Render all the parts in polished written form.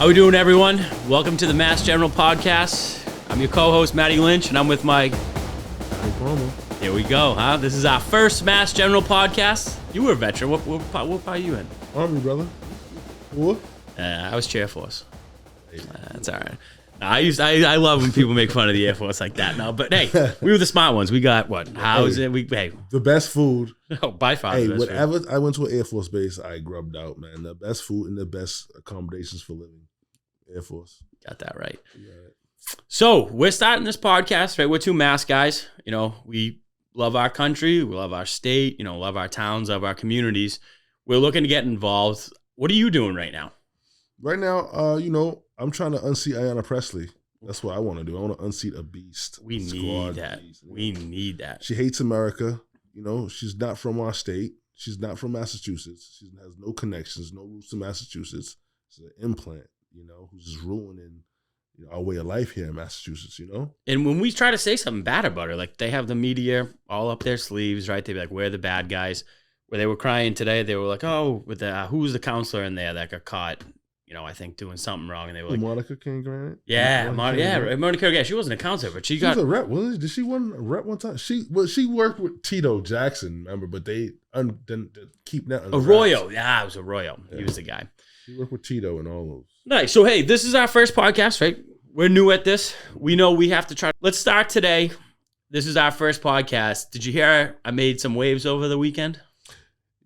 How we doing, everyone? Welcome to the Mass General Podcast. I'm your co-host, Matty Lynch, and I'm with my... Here we go, huh? This is our first Mass General Podcast. You were a veteran. What part are you in? Army, brother. What? I was Chair Force. That's all right. I love when people make fun of the Air Force like that. No, but hey, we were the smart ones. We got what? Housing. The best food. Oh, by far. Hey, whatever. I went to an Air Force base. I grubbed out, man. The best food and the best accommodations for living. Air Force. Got that right. Yeah. So we're starting this podcast, right? We're two mass guys. You know, we love our country. We love our state. You know, love our towns, love our communities. We're looking to get involved. What are you doing right now? Right now, I'm trying to unseat Ayanna Pressley. That's what I want to do. I want to unseat a beast. We need that. We need that. She hates America. You know, she's not from our state. She's not from Massachusetts. She has no connections, no roots to Massachusetts. She's an implant, who's just ruining our way of life here in Massachusetts, And when we try to say something bad about her, like they have the media all up their sleeves, right? They'd be like, we're the bad guys. Where they were crying today, they were like, oh, who was the counselor in there that got caught? I think doing something wrong, and they were like, Monica King Grant. Yeah, Monica. Yeah, she wasn't a counselor, but she got a rep. Wasn't she? Did she win a rep one time? She worked with Tito Jackson, remember? But they didn't keep that. Arroyo, yeah, it was Arroyo. Yeah. He was the guy. She worked with Tito and all those. Nice. So hey, this is our first podcast, right? We're new at this. We know we have to try. Let's start today. This is our first podcast. Did you hear I made some waves over the weekend?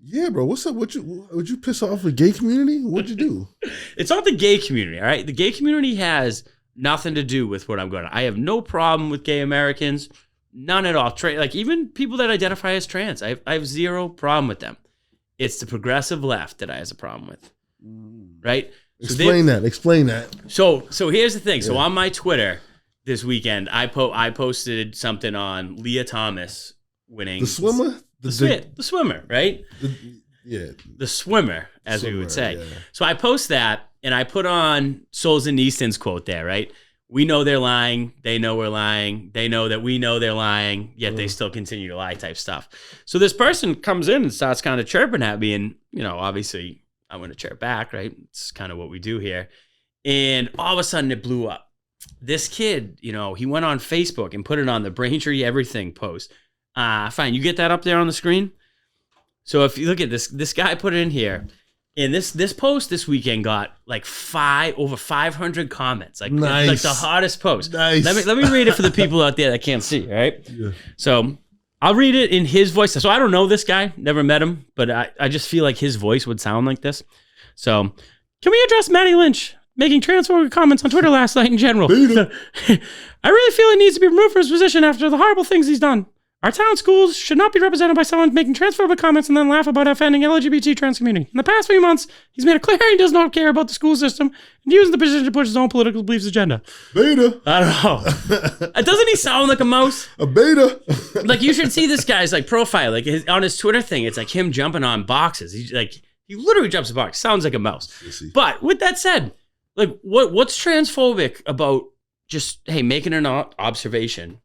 Yeah, bro. What's up? Would you piss off the gay community? What'd you do? It's not the gay community, all right? The gay community has nothing to do with what I'm going to. I have no problem with gay Americans. None at all. Like even people that identify as trans, I have zero problem with them. It's the progressive left that I has a problem with, right? Explain that. So here's the thing. Yeah. So on my Twitter this weekend, I posted something on Leah Thomas winning. The swimmer? The swimmer, right? The swimmer, as we would say. Yeah. So I post that, and I put on Solzhenitsyn's quote there, right? We know they're lying. They know we're lying. They know that we know they're lying, yet they still continue to lie type stuff. So this person comes in and starts kind of chirping at me, and, obviously I'm going to chirp back, right? It's kind of what we do here. And all of a sudden it blew up. This kid, he went on Facebook and put it on the Braintree Everything post. Fine, you get that up there on the screen? So if you look at this guy put it in here, and this post this weekend got like over 500 comments, like nice. Like the hottest post. Nice. Let me read it for the people out there that can't see. All right. Yeah. So I'll read it in his voice. So I don't know this guy, never met him, but I just feel like his voice would sound like this. So can we address Matty Lynch making transphobic comments on Twitter last night in general? I really feel he needs to be removed from his position after the horrible things he's done. Our town schools should not be represented by someone making transphobic comments and then laugh about offending LGBT trans community. In the past few months, he's made it clear he does not care about the school system and using the position to push his own political beliefs agenda. Beta. I don't know. Doesn't he sound like a mouse? A beta. Like you should see this guy's like profile, like on his Twitter thing. It's like him jumping on boxes. He literally jumps a box. Sounds like a mouse. But with that said, like what's transphobic about just making an observation?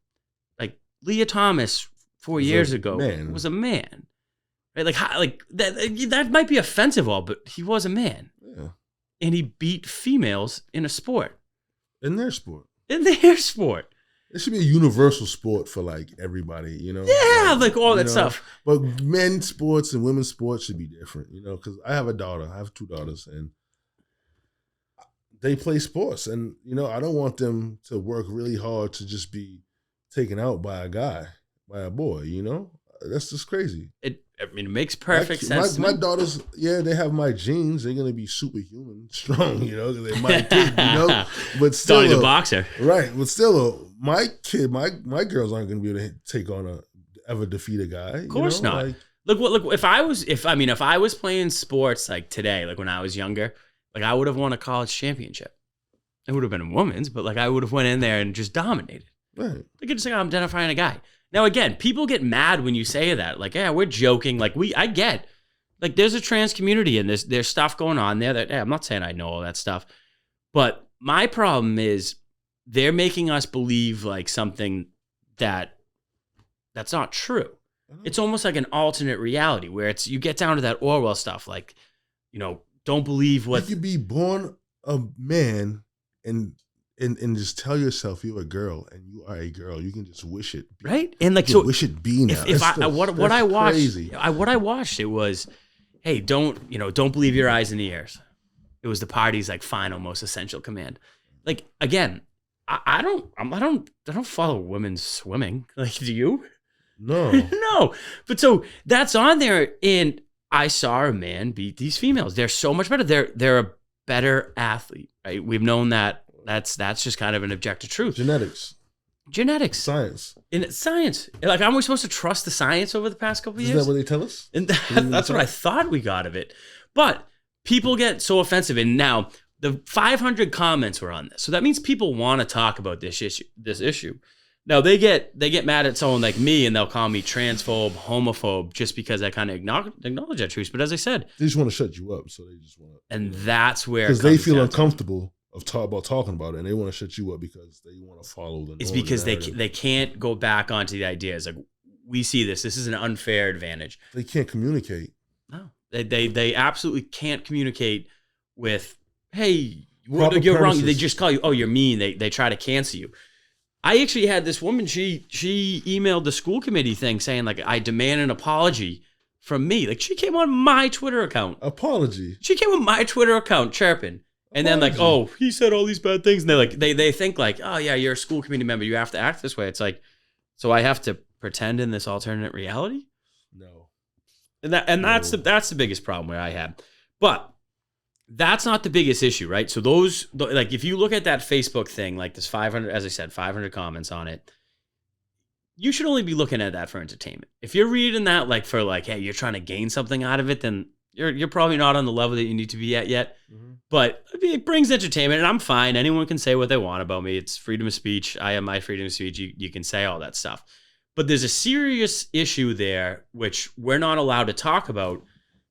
Leah Thomas 4 years ago was a man, right? Like that might be offensive, but he was a man, and he beat females in a sport. In their sport. It should be a universal sport for like everybody, Yeah, like all that stuff. But men's sports and women's sports should be different, because I have a daughter. I have two daughters, and they play sports, and I don't want them to work really hard to just be taken out by a boy, That's just crazy. It makes perfect sense. My daughters, they have my genes. They're gonna be superhuman strong, They're my kid, But still, Donnie the boxer, right? But still, my kid, my girls aren't gonna be able to take on ever defeat a guy. Of course not. Like, look. If I was playing sports like today, like when I was younger, like I would have won a college championship. It would have been a woman's, but like I would have went in there and just dominated. Right. They could just say, I'm identifying a guy. Now, again, people get mad when you say that. Like, yeah, we're joking. Like, I get, like, there's a trans community and there's stuff going on there that, I'm not saying I know all that stuff. But my problem is they're making us believe, like, something that's not true. It's almost like an alternate reality where you get down to that Orwell stuff. Like, don't believe what... You could be born a man and just tell yourself you're a girl and you are a girl. You can just wish it, right? And like, so wish it be now. What I watched, it was, hey, don't believe your eyes and ears. It was the party's like final, most essential command. Like, again, I don't follow women swimming. Like, do you? No. No. But so that's on there, and I saw a man beat these females. They're so much better. They're a better athlete, right? We've known that. That's just kind of an objective truth. Genetics. Science. And it's science. Like, aren't we supposed to trust the science over the past couple of years? Is that what they tell us? And that's what I thought we got of it. But people get so offensive. And now the 500 comments were on this. So that means people want to talk about this issue. Now they get mad at someone like me, and they'll call me transphobe, homophobe, just because I kind of acknowledge that truth. But as I said, they just want to shut you up. So they just want to. And that's where, because they feel uncomfortable about talking about it, and they want to shut you up because they want to follow the. It's because they can't go back onto the ideas. Like, we see this is an unfair advantage. They can't communicate. No, they absolutely can't communicate with, hey, you're wrong. They just call you, oh, you're mean. They try to cancel you. I actually had this woman, she emailed the school committee thing saying, like, I demand an apology from me. Like, she came on my Twitter account. Apology. She came on my Twitter account chirping. And then, like, oh, he said all these bad things. And they're like, they think like, oh yeah, you're a school committee member, you have to act this way. It's like, so I have to pretend in this alternate reality? No. And that's the biggest problem where I had. But that's not the biggest issue, right? So those, like, if you look at that Facebook thing, like this 500, as I said, 500 comments on it, you should only be looking at that for entertainment. If you're reading that, like, for like, hey, you're trying to gain something out of it, then you're probably not on the level that you need to be at yet. Mm-hmm. But it brings entertainment, and I'm fine. Anyone can say what they want about me. It's freedom of speech. I have my freedom of speech. You can say all that stuff. But there's a serious issue there, which we're not allowed to talk about,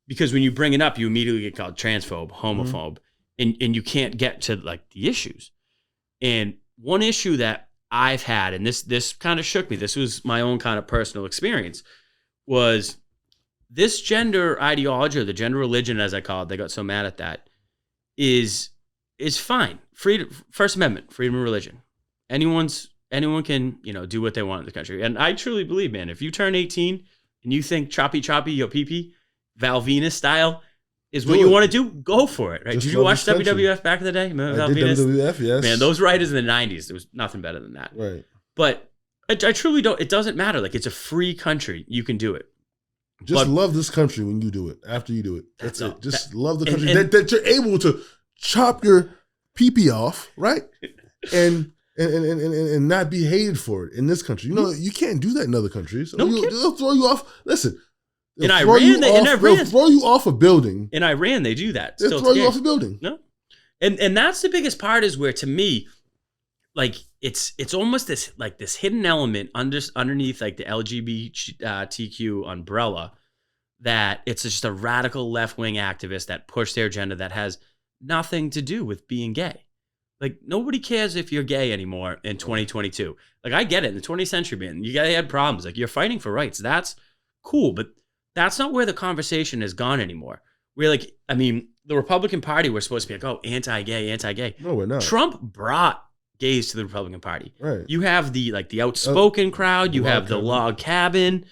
because when you bring it up, you immediately get called transphobe, homophobe, and you can't get to, like, the issues. And one issue that I've had, and this kind of shook me, this was my own kind of personal experience, was this gender ideology, or the gender religion, as I call it, they got so mad at that, is fine. Freedom, First Amendment, freedom of religion. Anyone can, do what they want in the country. And I truly believe, man, if you turn 18 and you think choppy yo pee-pee, Val Venus style is what you want to do, go for it. Right? Did you watch WWF back in the day? Remember Val Venus? WWF, yes. Man, those writers in the 90s, there was nothing better than that. Right. But I truly don't, it doesn't matter. Like, it's a free country. You can do it. Just love this country when you do it, after you do it. That's it. Just love the country. That you're able to chop your pee-pee off, right? And not be hated for it in this country. You can't do that in other countries. They'll throw you off. Listen. In Iran, they'll throw you off a building. In Iran, they do that. They'll throw you off a building. No, and that's the biggest part, is where, to me, like, it's almost this hidden element underneath, like, the LGBTQ umbrella, that it's just a radical left-wing activist that push their agenda that has nothing to do with being gay. Like, nobody cares if you're gay anymore in 2022. Like, I get it. In the 20th century, man, you guys had problems. Like, you're fighting for rights. That's cool, but that's not where the conversation has gone anymore. We're like, I mean, the Republican Party, we're supposed to be like, oh, anti-gay. No, we're not. Trump brought gays to the Republican Party. Right. You have the outspoken crowd. You have the log cabin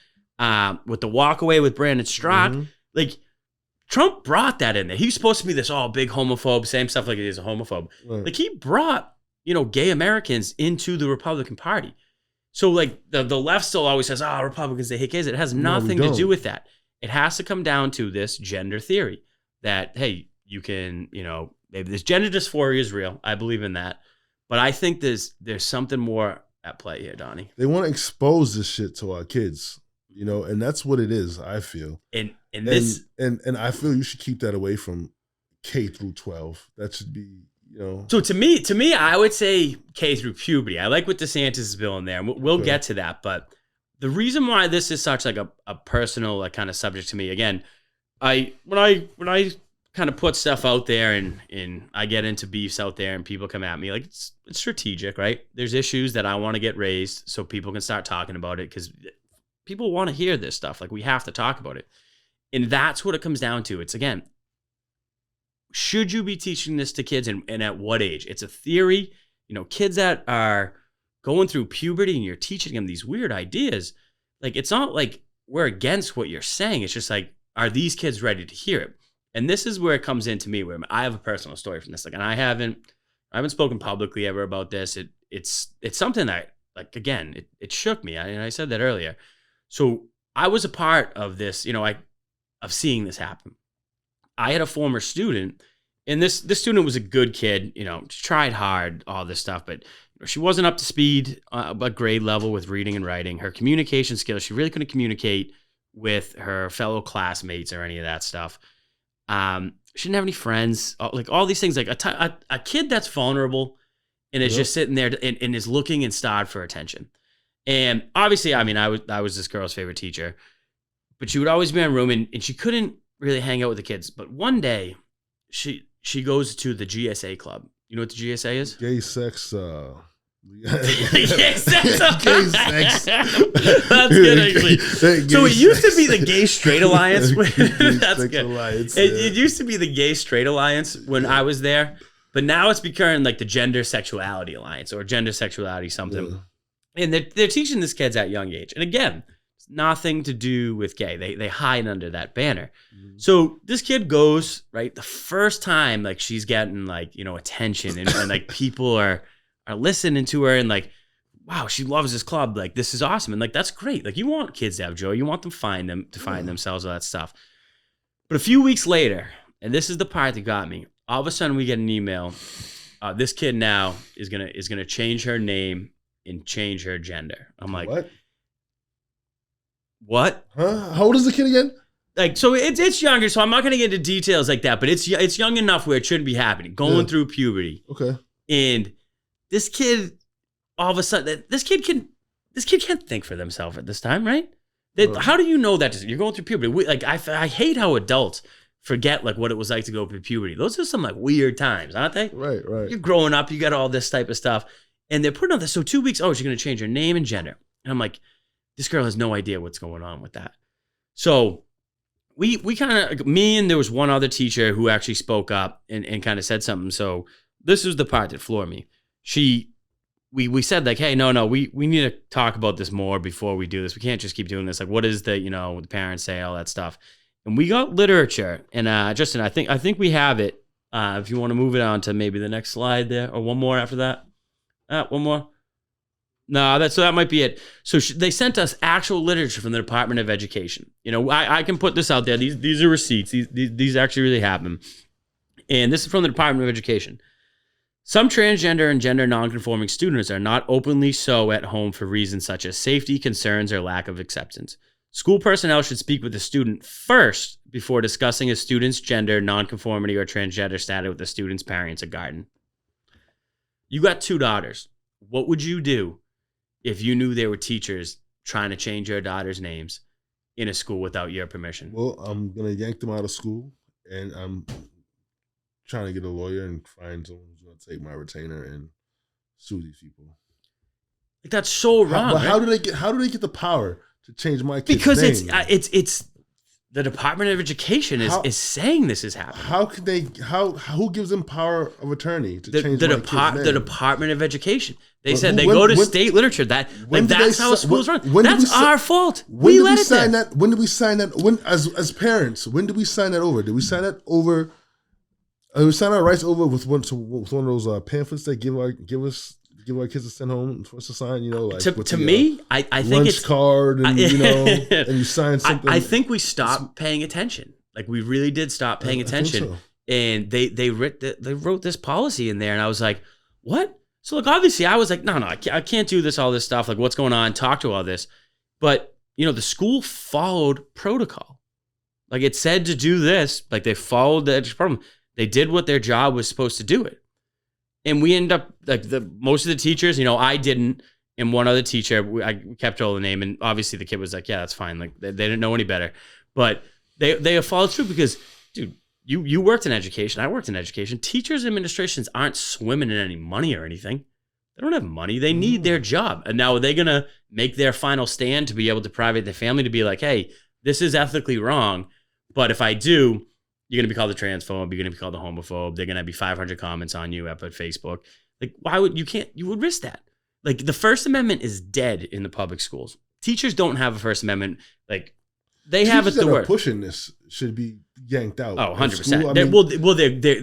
with the walk away with Brandon Strzok. Mm-hmm. Like, Trump brought that in there. He's supposed to be this big homophobe, same stuff like he's a homophobe. Right. Like, he brought, gay Americans into the Republican Party. So, like, the left still always says, Republicans, they hate gays. It has nothing to do with that. It has to come down to this gender theory that, hey, you can, maybe this gender dysphoria is real. I believe in that. But I think there's something more at play here, Donnie. They want to expose this shit to our kids, and that's what it is, I feel. And I feel you should keep that away from K through 12. That should be, So to me, I would say K through puberty. I like what DeSantis is bill in there. We'll get to that. But the reason why this is such like a personal kind of subject to me, again, when I kind of put stuff out there and I get into beefs out there and people come at me, like, it's strategic, right? There's issues that I want to get raised so people can start talking about it, because people want to hear this stuff. Like, we have to talk about it. And that's what it comes down to. It's, again, should you be teaching this to kids and at what age? It's a theory. Kids that are going through puberty and you're teaching them these weird ideas, like, it's not like we're against what you're saying. It's just like, are these kids ready to hear it? And this is where it comes into me, where I have a personal story from this. Like, and I haven't spoken publicly ever about this. It's something that, like, again, it shook me. I said that earlier. So I was a part of this, of seeing this happen. I had a former student, and this student was a good kid, tried hard, all this stuff, but she wasn't up to speed, but grade level with reading and writing. Her communication skills, she really couldn't communicate with her fellow classmates or any of that stuff. She didn't have any friends, like all these things, like a kid that's vulnerable and is just sitting there and is looking and starved for attention. And obviously, I was this girl's favorite teacher, but she would always be in a room and she couldn't really hang out with the kids. But one day she goes to the GSA club. You know what the GSA is? Gay sex, Gay sex. That's good, actually. So it used to be the Gay Straight Alliance. That's good. Alliance, it used to be the Gay Straight Alliance when I was there, but now it's becoming like the Gender Sexuality Alliance or Gender Sexuality something. Yeah. And they're teaching this kids at young age. And again, it's nothing to do with gay. They hide under that banner. Mm-hmm. So this kid goes, right, the first time, like, she's getting, like, attention and like people are listening to her and like, wow, she loves this club. Like, this is awesome. And like, that's great. Like, you want kids to have joy. You want them to find themselves, all that stuff. But a few weeks later, and this is the part that got me, all of a sudden we get an email. This kid now is gonna change her name and change her gender. I'm like, what? Huh? How old is the kid again? Like, so it's younger, so I'm not gonna get into details like that, but it's young enough where it shouldn't be happening. Going through puberty. Okay. And this kid, all of a sudden, this kid can't think for themselves at this time, right? How do you know that? You're going through puberty. I hate how adults forget, like, what it was like to go through puberty. Those are some, like, weird times, aren't they? Right. You're growing up, you got all this type of stuff, and they're putting on this. So 2 weeks, she's going to change her name and gender. And I'm like, this girl has no idea what's going on with that. So we kind of, me and there was one other teacher who actually spoke up and kind of said something. So this was the part that floored me. We said, like, hey, no, we need to talk about this more before we do this. We can't just keep doing this. Like, what is the parents say, all that stuff. And we got literature. And Justin, I think we have it. If you want to move it on to maybe the next slide there, or one more after that. One more. No, that might be it. So they sent us actual literature from the Department of Education. I can put this out there. These are receipts. These actually really happen. And this is from the Department of Education. Some transgender and gender nonconforming students are not openly so at home for reasons such as safety concerns or lack of acceptance. School personnel should speak with the student first before discussing a student's gender, nonconformity, or transgender status with the student's parents or guardian. You got 2 daughters. What would you do if you knew there were teachers trying to change your daughter's names in a school without your permission? Well, I'm going to yank them out of school, and I'm trying to get a lawyer and find someone who's going to take my retainer and sue these people. Like, that's so wrong. How do they get the power to change my kid's because name? It's the Department of Education is saying this is happening. How can they? Who gives them power of attorney to change my kid's name? The Department of Education. They said they go to state literature. That's how schools run. That's our fault. We let it there. When did we sign that? When as parents, when did we sign that over? Did we sign that over? We signed our rights over with one of those pamphlets that give our kids to send home for us to sign. To me, I think lunch it's card, and and you sign something. I think we stopped paying attention. Like, we really did stop paying attention. So. And they wrote this policy in there, and I was like, what? So, like, obviously, I was like, no, I can't do this, all this stuff. Like, what's going on? Talk to all this. But, the school followed protocol. Like, it said to do this. Like, they followed the department. They did what their job was supposed to do it. And we end up, like, most of the teachers, I didn't, and one other teacher, I kept all the name, and obviously the kid was like, yeah, that's fine. Like, they didn't know any better. But they have followed through because, dude, you worked in education. I worked in education. Teachers' administrations aren't swimming in any money or anything. They don't have money. They need their job. And now are they going to make their final stand to be able to private their family to be like, hey, this is ethically wrong, but if I do, you're going to be called a transphobe. You're going to be called a homophobe. They're going to be 500 comments on you up at Facebook. Like, why would you would risk that? Like, the First Amendment is dead in the public schools. Teachers don't have a First Amendment. Like, they have it the word. Pushing this should be yanked out. Oh, 100%.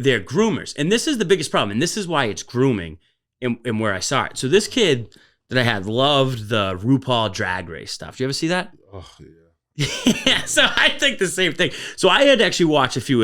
They're groomers. And this is the biggest problem. And this is why it's grooming and where I saw it. So this kid that I had loved the RuPaul Drag Race stuff. Did you ever see that? Oh, yeah. Yeah, so I think the same thing. So I had actually watched a few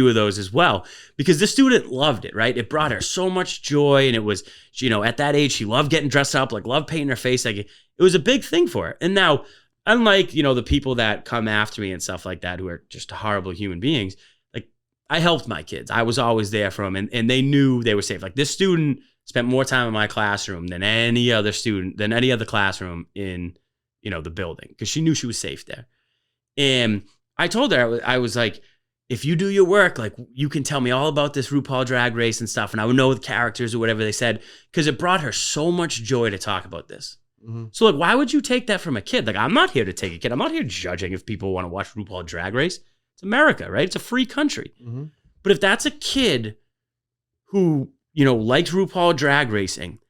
of those as well because the student loved it, right? It brought her so much joy, and it was, at that age, she loved getting dressed up, like loved painting her face. Like, it was a big thing for her. And now, unlike, the people that come after me and stuff like that who are just horrible human beings, like, I helped my kids. I was always there for them, and they knew they were safe. Like, this student spent more time in my classroom than any other classroom in, the building, because she knew she was safe there. And I told her, I was like, if you do your work, like, you can tell me all about this RuPaul Drag Race and stuff, and I would know the characters or whatever they said, because it brought her so much joy to talk about this. Mm-hmm. So, like, why would you take that from a kid? Like, I'm not here to take a kid. I'm not here judging if people want to watch RuPaul Drag Race. It's America, right? It's a free country. Mm-hmm. But if that's a kid who, likes RuPaul Drag Racing,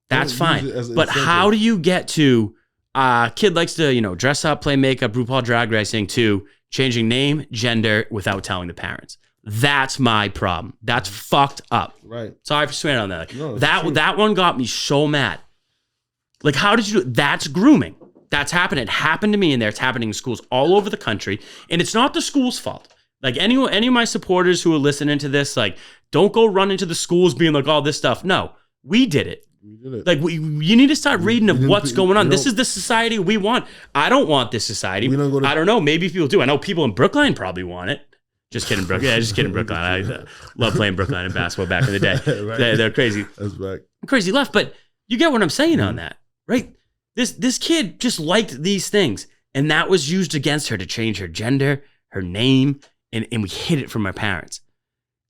that's fine. But how do you get to... kid likes to, dress up, play makeup, RuPaul Drag Racing, to changing name, gender without telling the parents? That's my problem. That's fucked up. Right. Sorry for swearing on that. No, that one got me so mad. Like, how did you do it? That's grooming. That's happened. It happened to me in there. It's happening in schools all over the country. And it's not the school's fault. Like, any of my supporters who are listening to this, like, don't go run into the schools being like, all this stuff. No, we did it. Like, you need to start reading of what's going on. This is the society we want. I don't want this society. I don't know. Maybe people do. I know people in Brookline probably want it. Just kidding, Brookline. Yeah, just kidding, Brookline. I love playing Brookline in basketball back in the day. Right. They're crazy. That's right. Crazy left. But you get what I'm saying on that, right? This kid just liked these things, and that was used against her to change her gender, her name, and we hid it from our parents.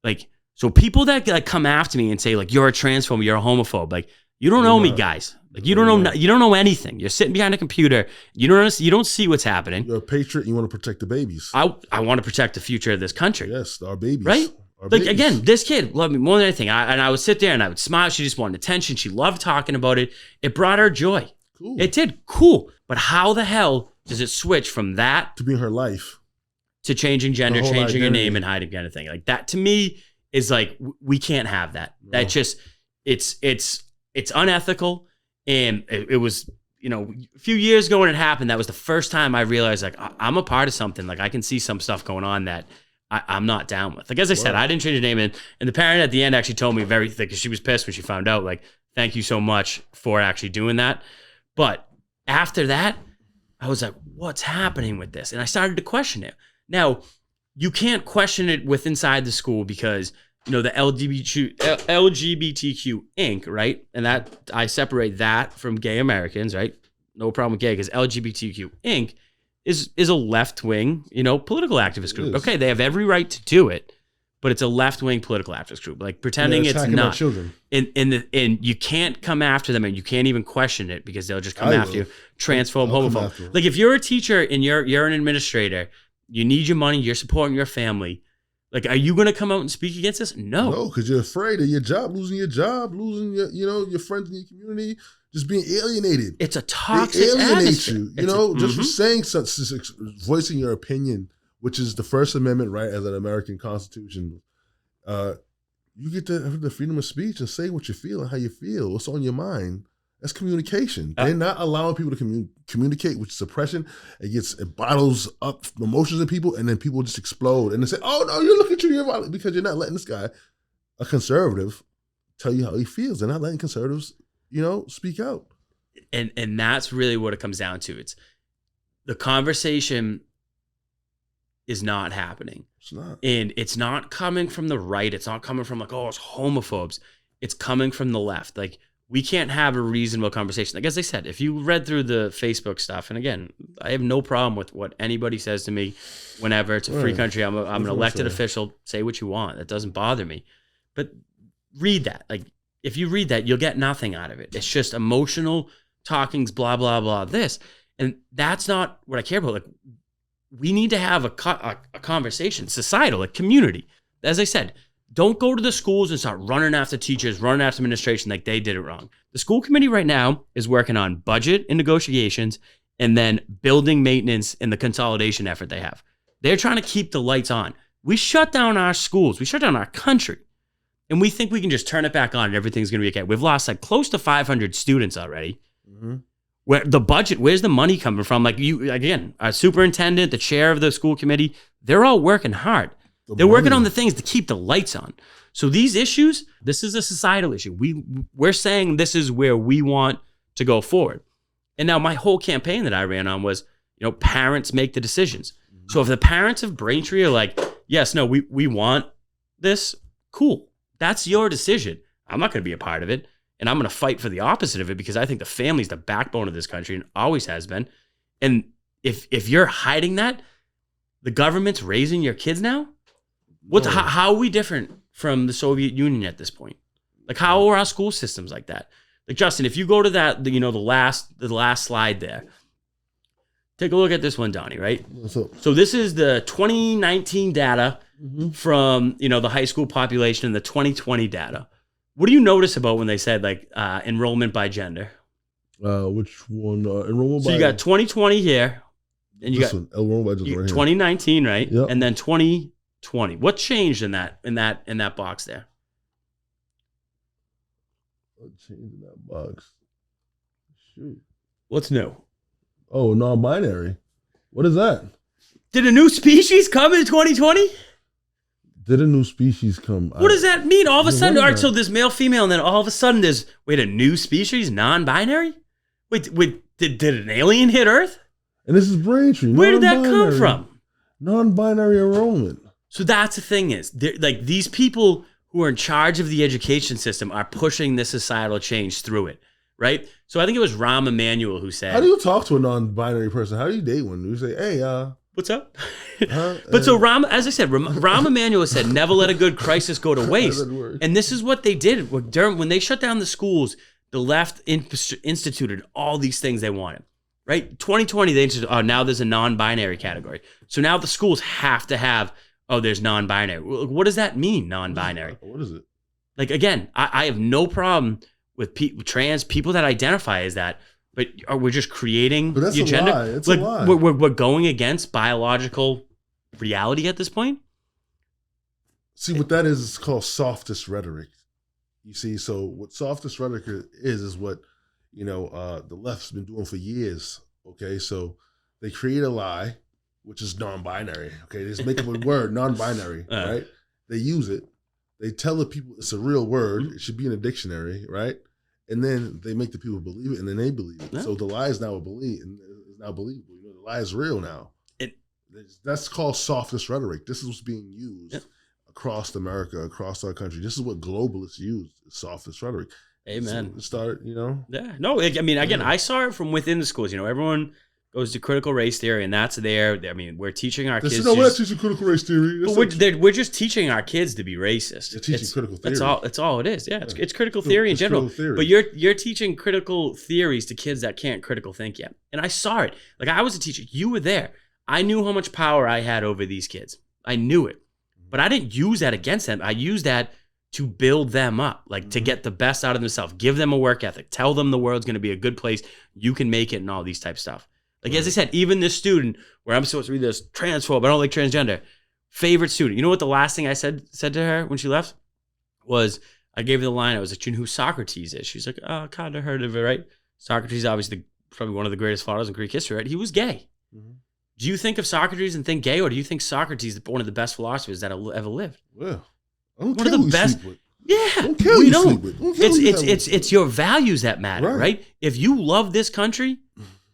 Like, so people that like come after me and say, like, you're a transphobe, you're a homophobe, like, you don't know me, guys. Like, you don't know anything. You're sitting behind a computer. You don't see what's happening. You're a patriot. You want to protect the babies. I want to protect the future of this country. Yes, our babies. Right? Again, this kid loved me more than anything. And I would sit there and I would smile. She just wanted attention. She loved talking about it. It brought her joy. Cool. It did. Cool. But how the hell does it switch from that to being her life to changing gender, changing your name, and hiding anything? Like, that to me is like, we can't have that. No. That just, it's unethical. And it was, a few years ago when it happened, that was the first time I realized, like, I'm a part of something. Like, I can see some stuff going on that I'm not down with. Like, as I said, I didn't change the name. And the parent at the end actually told me because she was pissed when she found out, like, thank you so much for actually doing that. But after that, I was like, what's happening with this? And I started to question it. Now, you can't question it inside the school because, the LGBTQ Inc., right? And that, I separate that from gay Americans, right? No problem with gay, because LGBTQ Inc. is a left-wing, political activist group. Okay, they have every right to do it, but it's a left-wing political activist group. Like, pretending it's not. Children. And you can't come after them, and you can't even question it, because they'll just come after you. Transphobe, homophobe. Like, if you're a teacher and you're an administrator, you need your money, you're supporting your family. Like, are you going to come out and speak against this? No, because you're afraid of your job, losing your your friends in your community, just being alienated. It's a toxic atmosphere. Just for saying something, voicing your opinion, which is the First Amendment right as an American Constitution. You get to have the freedom of speech and say what you feel and how you feel, what's on your mind. That's communication. They're not allowing people to communicate with suppression. It bottles up emotions in people, and then people just explode. And they say, oh, no, you're looking at you because you're not letting this guy, a conservative, tell you how he feels. They're not letting conservatives, speak out. And that's really what it comes down to. It's the conversation is not happening. It's not. And it's not coming from the right. It's not coming from like, oh, it's homophobes. It's coming from the left. Like, we can't have a reasonable conversation. Like, as I said, if you read through the Facebook stuff, and again, I have no problem with what anybody says to me whenever. It's a free country. I'm an elected official. Say what you want. That doesn't bother me. But read that. Like, if you read that, you'll get nothing out of it. It's just emotional talkings, blah, blah, blah, this. And that's not what I care about. Like, we need to have a conversation, societal, a community. As I said, don't go to the schools and start running after teachers, running after administration like they did it wrong. The school committee right now is working on budget and negotiations and then building maintenance and the consolidation effort they have. They're trying to keep the lights on. We shut down our schools. We shut down our country. And we think we can just turn it back on and everything's going to be okay. We've lost like close to 500 students already. Mm-hmm. Where the budget, where's the money coming from? Like you, again, our superintendent, the chair of the school committee, they're all working hard. They're working on the things to keep the lights on. So these issues, this is a societal issue. We're saying this is where we want to go forward. And now my whole campaign that I ran on was, parents make the decisions. Mm-hmm. So if the parents of Braintree are like, yes, no, we want this, cool. That's your decision. I'm not going to be a part of it. And I'm going to fight for the opposite of it because I think the family is the backbone of this country and always has been. And if you're hiding that, the government's raising your kids now? How are we different from the Soviet Union at this point? Like, how are our school systems like that? Like, Justin, if you go to that, the last slide there, take a look at this one, Donnie, right? What's up? So this is the 2019 data from, the high school population and the 2020 data. What do you notice about when they said like enrollment by gender? Which one? Enrollment by... So you got 2020 here, and you got enrollment by gender right 2019, right? Yep. And then 2020. What changed in that box there? What changed in that box? Shoot. What's new? Oh, non-binary. What is that? Did a new species come in 2020? Did a new species come? What does that mean? All of a sudden, all right, so there's male, female, and then all of a sudden there's, a new species, non-binary? Wait, did an alien hit Earth? And this is Braintree. Where did that come from? Non-binary enrollment. So that's the thing is, like these people who are in charge of the education system are pushing this societal change through it, right? So I think it was Rahm Emanuel who said... How do you talk to a non-binary person? How do you date one? You say, hey, what's up? But so as I said, Rahm Emanuel said, never let a good crisis go to waste. And this is what they did. When they shut down the schools, the left instituted all these things they wanted, right? 2020, they instituted, now there's a non-binary category. So now the schools have to have, there's non-binary. What does that mean, non-binary? What is it? Like, again, I have no problem with trans people that identify as that. But we're just creating the agenda. Lie. It's a lie. We're going against biological reality at this point. See, what that is called softest rhetoric. You see, so what softest rhetoric is what, the left's been doing for years. Okay, so they create a lie, which is non-binary. Okay, they just make up a word, non-binary, right? They use it. They tell the people it's a real word. It should be in a dictionary, right? And then they make the people believe it, and then they believe it. Yeah. So the lie is now believable. The lie is real now. That's called softest rhetoric. This is what's being used across America, across our country. This is what globalists use, softest rhetoric. Amen. So Yeah. No, I mean, again, I saw it from within the schools. Everyone goes to critical race theory, and that's there. I mean, we're teaching our kids. No, we're not teaching critical race theory. We're just teaching our kids to be racist. They're teaching critical theory. That's all it is. Yeah, it's critical theory in general. But you're teaching critical theories to kids that can't critical think yet. And I saw it. Like, I was a teacher. You were there. I knew how much power I had over these kids. I knew it. But I didn't use that against them. I used that to build them up, like to get the best out of themselves. Give them a work ethic. Tell them the world's going to be a good place. You can make it and all these type of stuff. Like, as I said, even this student, where I'm supposed to read this, transphobe, I don't like transgender, favorite student. You know what the last thing I said to her when she left? Was, I gave her the line, I was like, you know who Socrates is? She's like, kind of heard of it, right? Socrates, obviously, probably one of the greatest philosophers in Greek history, right? He was gay. Mm-hmm. Do you think of Socrates and think gay, or do you think Socrates is one of the best philosophers that ever lived? Well, I don't one of the best. Yeah, we don't. It's your values that matter, right? If you love this country,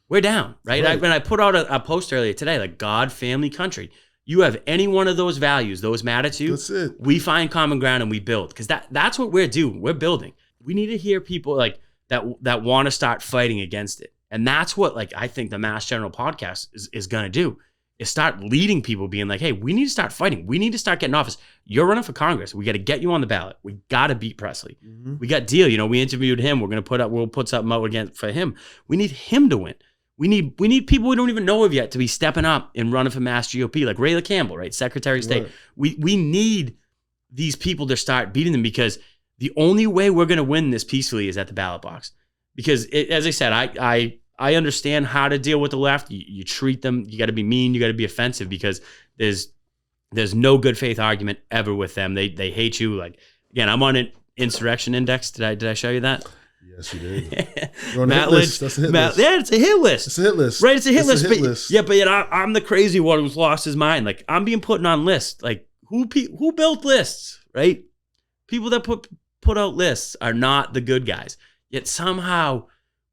we're down, right? When I put out a post earlier today, like God, family, country. You have any one of those values, those matter to you. That's it. We find common ground and we build, because that's what we're doing. We're building. We need to hear people like that want to start fighting against it, and that's what I think the Mass General podcast is going to do. Is start leading people, being like, hey, we need to start fighting. We need to start getting office. You're running for Congress. We got to get you on the ballot. We got to beat Presley. Mm-hmm. We got Deal. We interviewed him. We'll put something out again for him. We need him to win. We need people we don't even know of yet to be stepping up and running for Mass GOP, like Rayla Campbell, right? Secretary of State. Right. We need these people to start beating them, because the only way we're going to win this peacefully is at the ballot box. Because as I said, I understand how to deal with the left. You treat them, you got to be mean, you got to be offensive, because there's no good faith argument ever with them. They hate you. Like, again, I'm on an insurrection index. Did I show you that? Yes, you did. Matt Lynch. That's a hit list. Yeah, it's a hit list. It's a hit list. Right, it's a hit list. Yeah, but yet I'm the crazy one who's lost his mind. Like, I'm being put on lists. Like, who built lists, right? People that put out lists are not the good guys. Yet somehow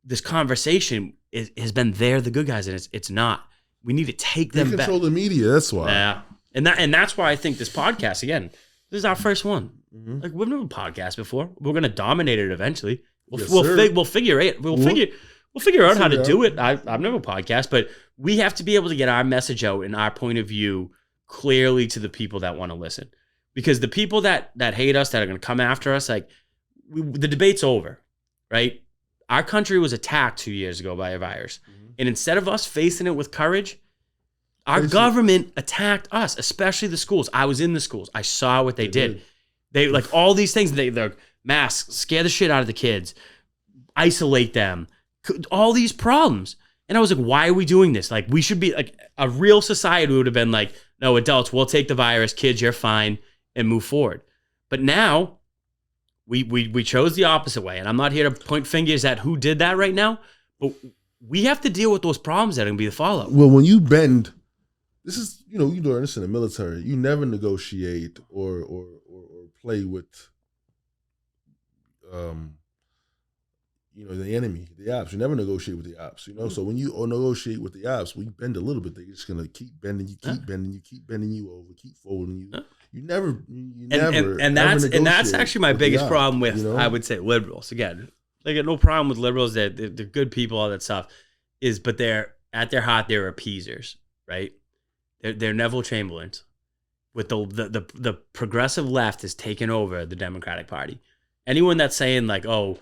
this conversation has been they're the good guys, and it's not. We need to take them back. They control the media, that's why. Yeah. And that's why I think this podcast, again, this is our first one. Mm-hmm. Like, we've never podcast before. We're going to dominate it eventually. We'll figure it. We'll figure out how to do it. I've never podcast, but we have to be able to get our message out and our point of view clearly to the people that want to listen. Because the people that hate us, that are going to come after us, like, the debate's over, right? Our country was attacked 2 years ago by a virus. Mm-hmm. And instead of us facing it with courage, our government attacked us, especially the schools. I was in the schools. I saw what they did. They, like, all these things, they're masks, scare the shit out of the kids, isolate them, all these problems. And I was like, why are we doing this? Like, we should be, like, a real society would have been like, no, adults, we'll take the virus, kids, you're fine, and move forward. But now we chose the opposite way. And I'm not here to point fingers at who did that right now, but we have to deal with those problems that are going to be the fallout. Well, when you bend, this is, you learn this in the military. You never negotiate or play with, the enemy, the ops. You never negotiate with the ops, So when you negotiate with the ops, when you bend a little bit, they're just gonna keep bending you, keep bending you over, keep folding you. You never. And that's actually my biggest problem with, I would say, liberals. Again, I got no problem with liberals. They're good people, all that stuff. But they're at their heart, they're appeasers, right? They're Neville Chamberlains. With the progressive left has taken over the Democratic Party. Anyone that's saying, like, a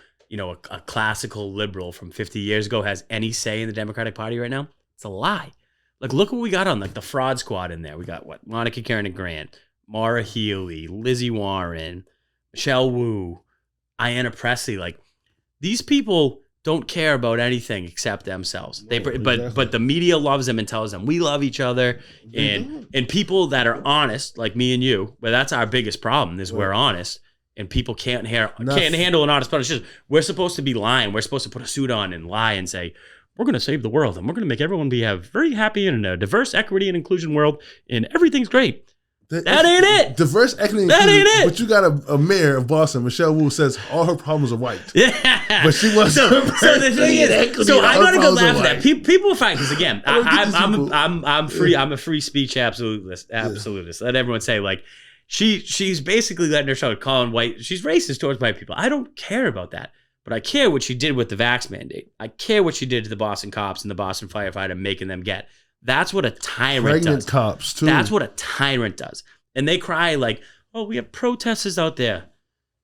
classical liberal from 50 years ago has any say in the Democratic Party right now, it's a lie. Like, look what we got on, like, the fraud squad in there. We got Monica Karen Grant, Maura Healey, Lizzie Warren, Michelle Wu, Ayanna Pressley. Like, these people don't care about anything except themselves. But the media loves them and tells them we love each other, and people that are honest, like me and you, but that's our biggest problem is we're honest, and people can't handle an honest politician. We're supposed to be lying. We're supposed to put a suit on and lie and say we're going to save the world and we're going to make everyone be very happy in a diverse, equity, and inclusion world, and everyth's great. That ain't it. Diverse, equity, that ain't it. But you got a mayor of Boston, Michelle Wu, says all her problems are white. Yeah. But she wants so the thing is, so I gotta go laugh at that. People are fine because, again, I'm free. I'm a free speech absolutist. Yeah. Let everyone say, like, she's basically letting herself calling white. She's racist towards white people. I don't care about that, but I care what she did with the vax mandate. I care what she did to the Boston cops and the Boston firefighter, making them get. That's what a tyrant Pregnant does. Cops too. That's what a tyrant does. And they cry like, oh, we have protesters out there.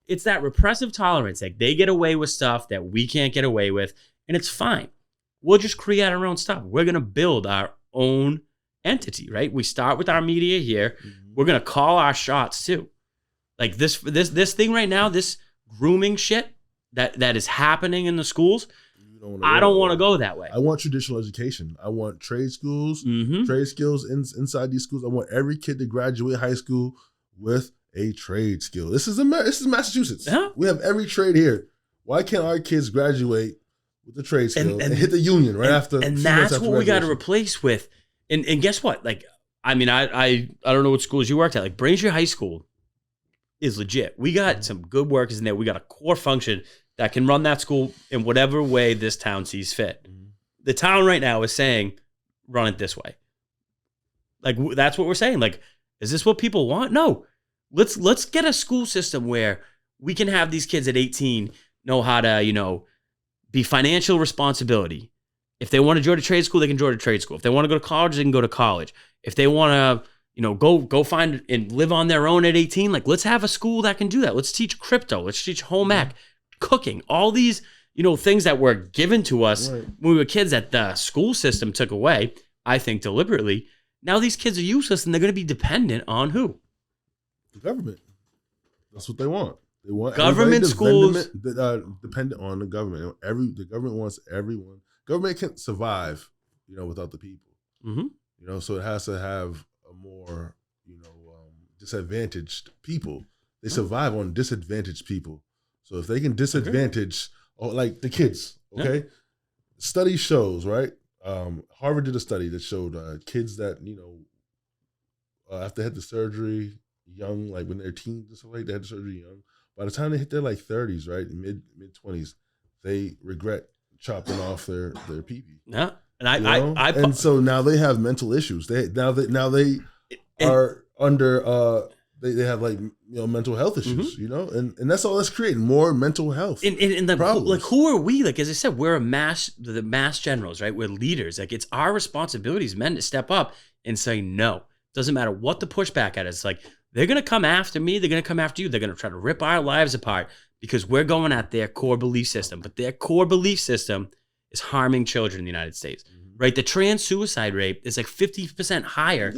It's that repressive tolerance. Like, they get away with stuff that we can't get away with, and it's fine. We'll just create our own stuff. We're going to build our own entity, right? We start with our media here. Mm-hmm. We're going to call our shots too. Like this thing right now, this grooming shit that is happening in the schools, I don't want to go that way. I want traditional education. I want trade schools, trade skills inside these schools. I want every kid to graduate high school with a trade skill. This is Massachusetts. Yeah. We have every trade here. Why can't our kids graduate with a trade skill and hit the union after? And that's what we got to replace with. And guess what? Like, I mean, I don't know what schools you worked at. Like, Braintree High School is legit. We got some good workers in there. We got a core function that can run that school in whatever way this town sees fit. Mm-hmm. The town right now is saying, run it this way. Like, that's what we're saying. Like, is this what people want? No. Let's get a school system where we can have these kids at 18 know how to, be financial responsibility. If they want to join a trade school, they can join a trade school. If they want to go to college, they can go to college. If they want to, go find and live on their own at 18, like, let's have a school that can do that. Let's teach crypto. Let's teach home ec. Cooking, all these, things that were given to us when we were kids that the school system took away, I think deliberately. Now these kids are useless and they're going to be dependent on who? The government. That's what they want. They want government schools dependent on the government. The government wants everyone. Government can't survive, without the people. Mm-hmm. So it has to have a more, disadvantaged people. They survive on disadvantaged people. So if they can disadvantage, like the kids, okay? Yeah. Study shows, right? Harvard did a study that showed kids that, after they had the surgery young, like when they're teens and stuff like that, they had the surgery young. By the time they hit their like 30s, right, mid 20s, they regret chopping off their pee-pee. Yeah, and so now they have mental issues. They are under they have like mental health issues, mm-hmm. and that's all that's creating more mental health. And the problems. Like, who are we? Like, as I said, we're the mass generals, right? We're leaders. Like, it's our responsibility as men to step up and say no. Doesn't matter what the pushback at is. Like, they're gonna come after me. They're gonna come after you. They're gonna try to rip our lives apart because we're going at their core belief system. But their core belief system is harming children in the United States. Mm-hmm. Right? The trans suicide rate is like 50% higher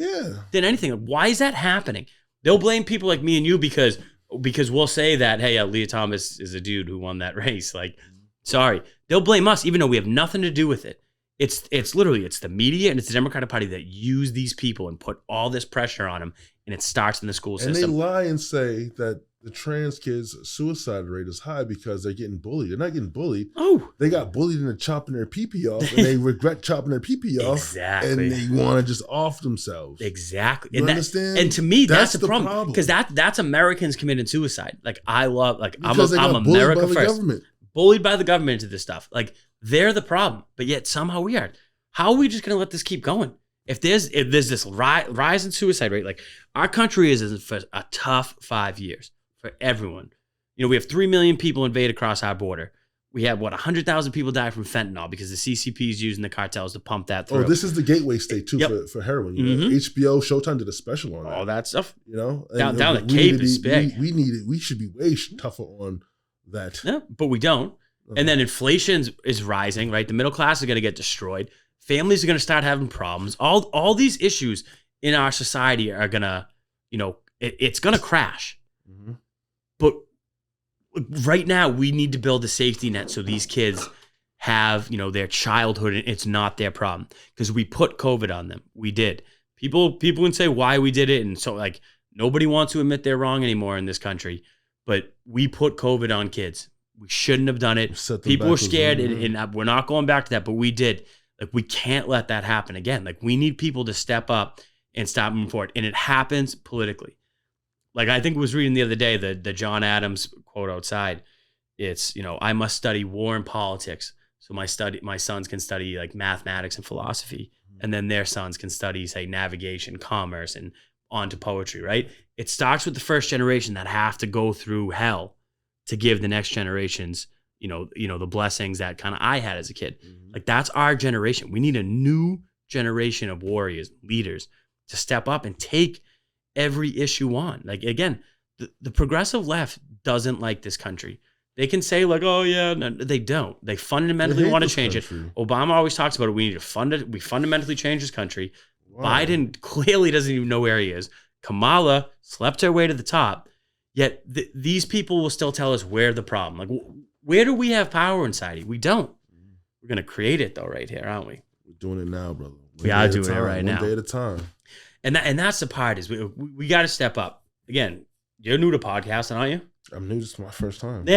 than anything. Why is that happening? They'll blame people like me and you because we'll say that, hey, Leah Thomas is a dude who won that race. Like, sorry. They'll blame us even though we have nothing to do with it. It's literally the media and it's the Democratic Party that use these people and put all this pressure on them, and it starts in the school system. And they lie and say that the trans kids' suicide rate is high because they're getting bullied. They're not getting bullied. Oh. They got bullied into chopping their pee-pee off, and they regret chopping their pee-pee off. Exactly. And they want to just off themselves. Exactly. You understand? And to me, that's the problem. Because that's Americans committing suicide. Like, I'm America first. Government. Bullied by the government into this stuff. Like, they're the problem. But yet somehow we are. How are we just going to let this keep going? If there's this rise in suicide rate, like, our country is in for a tough 5 years. For everyone. We have 3 million people invade across our border. We have, 100,000 people die from fentanyl because the CCP is using the cartels to pump that through. Oh, this is the gateway state, too, for heroin. Mm-hmm. HBO, Showtime did a special on that. All that stuff. Down the Cape is big. We should be way tougher on that. Yeah, but we don't. And then inflation is rising, right? The middle class is going to get destroyed. Families are going to start having problems. All these issues in our society are going to, it's going to crash. Mm-hmm. But right now, we need to build a safety net so these kids have, their childhood and it's not their problem. Because we put COVID on them. We did. People can say why we did it. And so, like, nobody wants to admit they're wrong anymore in this country. But we put COVID on kids. We shouldn't have done it. People were scared, and we're not going back to that, but we did. Like, we can't let that happen again. Like, we need people to step up and stop moving forward. And it happens politically. Like, I think I was reading the other day, the John Adams quote outside. It's, I must study war and politics so my sons can study like mathematics and philosophy, and then their sons can study, say, navigation, commerce, and on to poetry, right? It starts with the first generation that have to go through hell to give the next generations, the blessings that kind of I had as a kid. Mm-hmm. Like, that's our generation. We need a new generation of warriors, leaders to step up and take every issue on. Like, again, the progressive left doesn't like this country. They can say like, oh yeah, no, they don't. They fundamentally want to change it. Obama always talks about it. We need to fund it. We fundamentally change this country. Wow. Biden clearly doesn't even know where he is. Kamala slept her way to the top. Yet these people will still tell us we're the problem. Like, where do we have power inside? We don't. We're gonna create it though, right here, aren't we? We're doing it now, brother. We are doing it right now. One day at a time. And that's the part is we got to step up. Again, you're new to podcasting, aren't you? I'm new. This is my first time.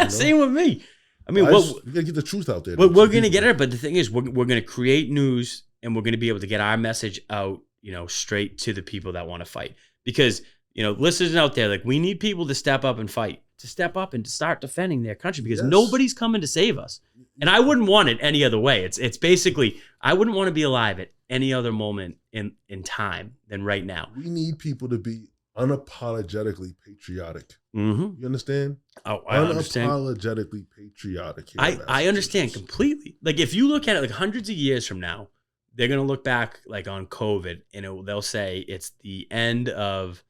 Same with me. I mean, we gotta get the truth out there. We're gonna get it, but the thing is, we're gonna create news, and we're gonna be able to get our message out, straight to the people that want to fight. Because listeners out there, like, we need people to step up and fight, to step up and to start defending their country, because nobody's coming to save us. And I wouldn't want it any other way. It's basically, I wouldn't want to be alive at any other moment in time than right now. We need people to be unapologetically patriotic. Mm-hmm. You understand? Oh, I understand. Unapologetically patriotic. I understand completely. Like, if you look at it, like, hundreds of years from now, they're going to look back like on COVID, and they'll say it's the end of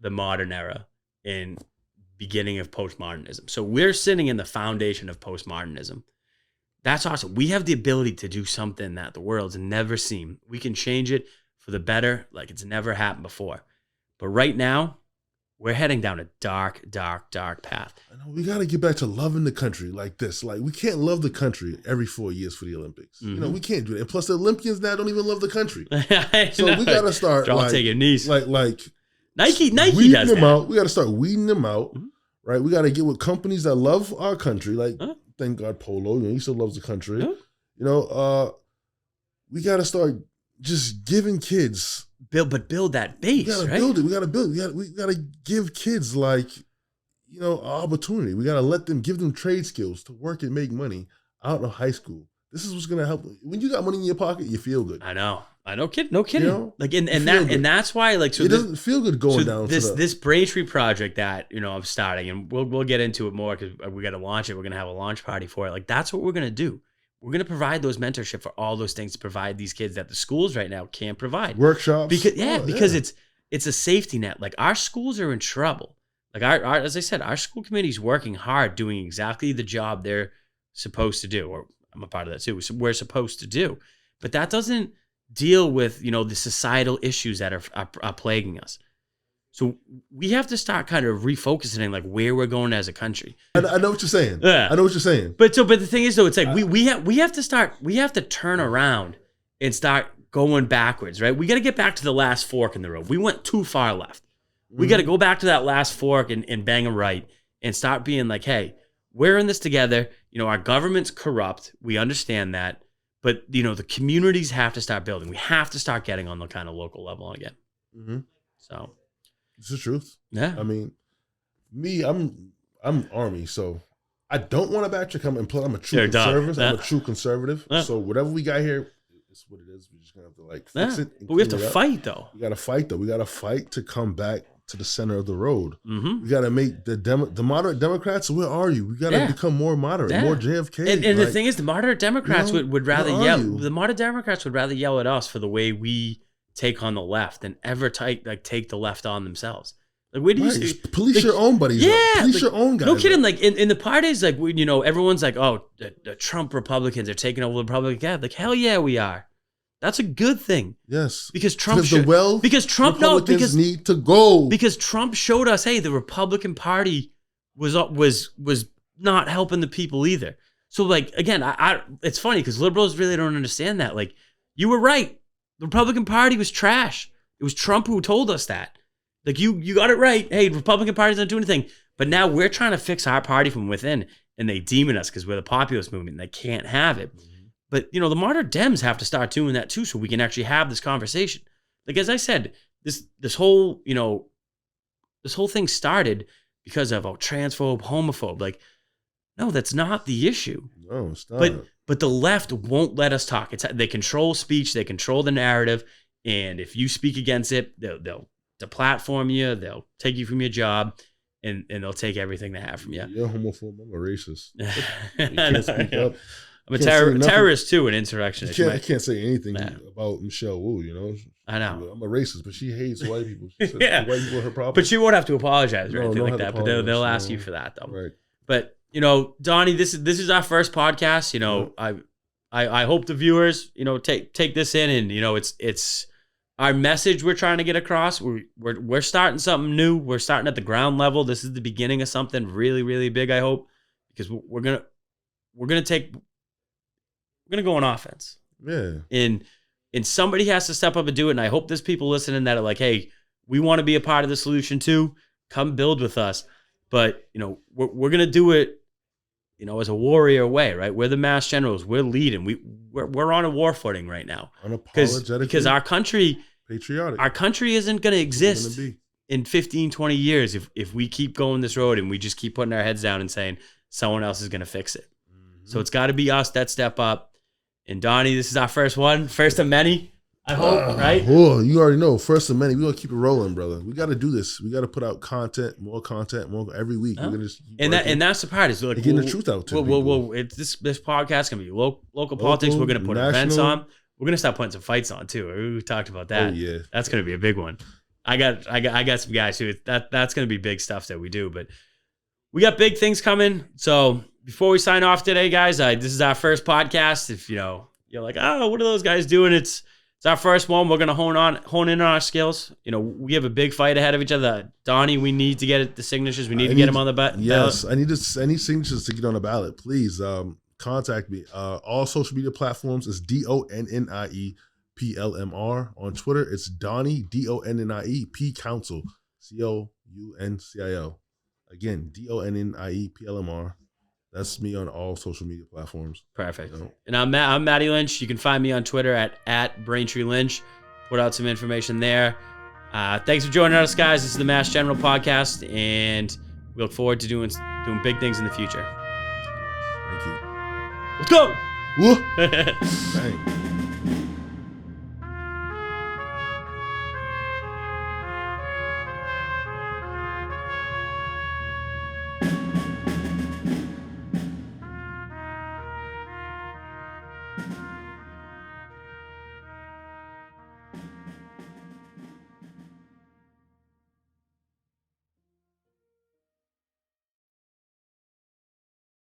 the modern era, and beginning of postmodernism. So we're sitting in the foundation of postmodernism. That's awesome. We have the ability to do something that the world's never seen. We can change it for the better like it's never happened before. But right now, we're heading down a dark, dark, dark path. I know, we got to get back to loving the country like this. Like, we can't love the country every 4 years for the Olympics. You know, we can't do it. And plus, the Olympians now don't even love the country. So we got to start take your knees. Like Nike weeding does them that. out. We got to start weeding them out, right? We got to get with companies that love our country. Like, thank God, Polo. You know, he still loves the country. You know, we got to start just giving kids. Build that base. We gotta build it. We gotta build it. We gotta give kids, like, you know, opportunity. We gotta give them trade skills to work and make money out of high school. This is what's gonna help. When you got money in your pocket, you feel good. I know. No kidding. You know? Like, and that's why, like, so it doesn't feel good going down. This Braintree project that, you know, I'm starting, and we'll get into it more because we got to launch it. We're gonna have a launch party for it. Like, that's what we're gonna do. We're going to provide those mentorship for all those things to provide these kids that the schools right now can't provide. Workshops. Because it's a safety net. Like, our schools are in trouble. Like, our as I said, our school committee's working hard doing exactly the job they're supposed to do. Or I'm a part of that too. We're supposed to do. But that doesn't deal with, you know, the societal issues that are plaguing us. So we have to start kind of refocusing, like, where we're going as a country. I know what you're saying. Yeah. I know what you're saying. But the thing is, though, it's like we have to turn around and start going backwards, right? We got to get back to the last fork in the road. We went too far left. We got to go back to that last fork and bang them right and start being like, hey, we're in this together. You know, our government's corrupt. We understand that. But, you know, the communities have to start building. We have to start getting on the kind of local level again. So. It's the truth. Yeah. I mean, I'm Army, so I don't want to backtrack. I'm a true conservative. I'm a true conservative. So whatever we got here, it's what it is. We're just gonna have to, like, fix it. But we have to fight, though. We gotta fight, though. We gotta fight to come back to the center of the road. We gotta make the moderate Democrats. Where are you? We gotta become more moderate, more JFK. And like, the thing is, the moderate Democrats would rather yell. The moderate Democrats would rather yell at us for the way we take on the left than ever take the left on themselves. Like, where do you police your own buddies? Police your own guys. No kidding. Like, in the parties, like, you know, everyone's like, oh, the Trump Republicans are taking over the Republican. Yeah, like, hell yeah, we are. That's a good thing. Yes, because Trump need to go. Because Trump showed us, hey, the Republican Party was not helping the people either. So, like, again, it's funny because liberals really don't understand that. Like, you were right. The Republican Party was trash. It was Trump who told us that. Like, you got it right. Hey, the Republican Party doesn't do anything. But now we're trying to fix our party from within, and they demon us because we're the populist movement, and they can't have it. But, you know, the moderate Dems have to start doing that too, so we can actually have this conversation. Like, as I said, this whole thing started because of transphobe, homophobe. Like, no, that's not the issue. No, it's not. But the left won't let us talk. They control speech. They control the narrative. And if you speak against it, they'll deplatform you. They'll take you from your job, and they'll take everything they have from you. You're homophobe. I'm a racist. You can't speak up. I'm a terrorist too, an insurrectionist. I can't say anything about Michelle Wu, you know? I know. I'm a racist, but she hates white people. She said white people are her problem. But she won't have to apologize or anything like that. But they'll ask you for that, though. Right. But, you know, Donnie, this is our first podcast. You know, I hope the viewers, you know, take this in, and, you know, it's our message we're trying to get across. We're starting something new. We're starting at the ground level. This is the beginning of something really, really big, I hope, because we're gonna go on offense. Yeah. And somebody has to step up and do it. And I hope there's people listening that are like, hey, we want to be a part of the solution too. Come build with us. But, you know, we're going to do it, you know, as a warrior way, right? We're the mass generals. We're leading. We're on a war footing right now. Because our country, patriotic. Our country isn't going to exist in 15, 20 years if we keep going this road and we just keep putting our heads down and saying someone else is going to fix it. So it's got to be us that step up. And Donnie, this is our first one. First of many, I hope, right? Oh, you already know. First of many. We're going to keep it rolling, brother. We got to do this. We got to put out more content every week. We're gonna just and that's the part. Is like, getting the truth out to people. This podcast going to be local politics. We're going to put events on. We're going to start putting some fights on, too. We talked about that. Oh, yeah. That's going to be a big one. I got some guys who that's going to be big stuff that we do. But we got big things coming. So before we sign off today, guys, this is our first podcast. If you're like, oh, what are those guys doing? It's our first one. We're gonna hone in on our skills. We have a big fight ahead of each other. Donnie, we need to get the signatures. We need to get him on the ballot. Yes, I need signatures to get on the ballot. Please contact me. All social media platforms is DONNIE PLMR. On Twitter, it's Donnie DONNIE P Council COUNCIL. Again, DONNIE PLMR. That's me on all social media platforms. Perfect. And I'm Matty Lynch. You can find me on Twitter at Braintree Lynch. Put out some information there. Thanks for joining us, guys. This is the Mass General Podcast, and we look forward to doing big things in the future. Thank you. Let's go. Bang.